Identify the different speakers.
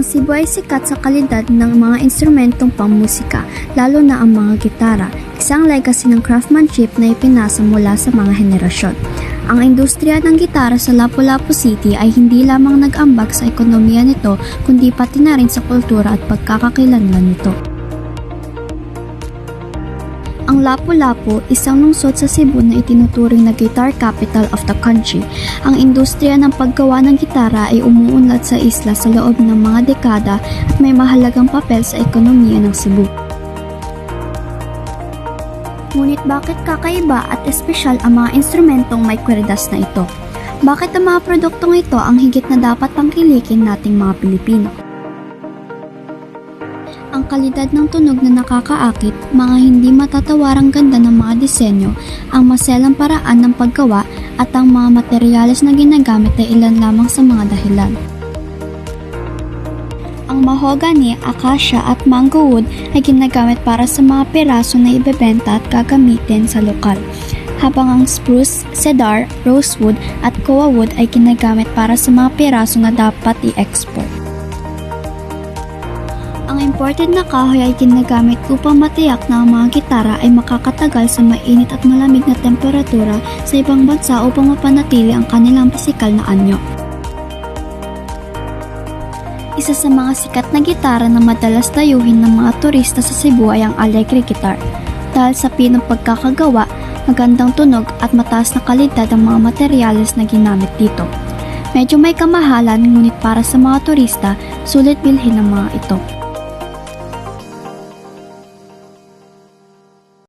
Speaker 1: Ang Cebu ay sikat sa kalidad ng mga instrumentong pangmusika, lalo na ang mga gitara, isang legacy ng craftsmanship na ipinasa mula sa mga henerasyon. Ang industriya ng gitara sa Lapu-Lapu City ay hindi lamang nag-ambag sa ekonomiya nito, kundi pati na rin sa kultura at pagkakakilanlan nito. Ang Lapu-Lapu, isang lungsod sa Cebu na itinuturing na guitar capital of the country. Ang industriya ng paggawa ng gitara ay umuunlad sa isla sa loob ng mga dekada at may mahalagang papel sa ekonomiya ng Cebu. Ngunit bakit kakaiba at espesyal ang mga instrumentong may kwerdas na ito? Bakit ang mga produktong ito ang higit na dapat tangkilikin nating mga Pilipino? Ang kalidad ng tunog na nakakaakit, mga hindi matatawarang ganda ng mga disenyo, ang maselang paraan ng paggawa at ang mga materyales na ginagamit ay ilan lamang sa mga dahilan. Ang mahogany, acacia at mango wood ay ginagamit para sa mga piraso na ibebenta at gagamitin sa lokal, habang ang spruce, cedar, rosewood at koa wood ay ginagamit para sa mga piraso na dapat i-export. Ang imported na kahoy ay ginagamit upang matiyak na ang mga gitara ay makakatagal sa mainit at malamig na temperatura sa ibang bansa upang mapanatili ang kanilang pisikal na anyo. Isa sa mga sikat na gitara na madalas dayuhin ng mga turista sa Cebu ay ang Alegre Guitar. Dahil sa pinong pagkakagawa, magandang tunog at mataas na kalidad ang mga materyales na ginamit dito. Medyo may kamahalan, ngunit para sa mga turista, sulit bilhin ang mga ito.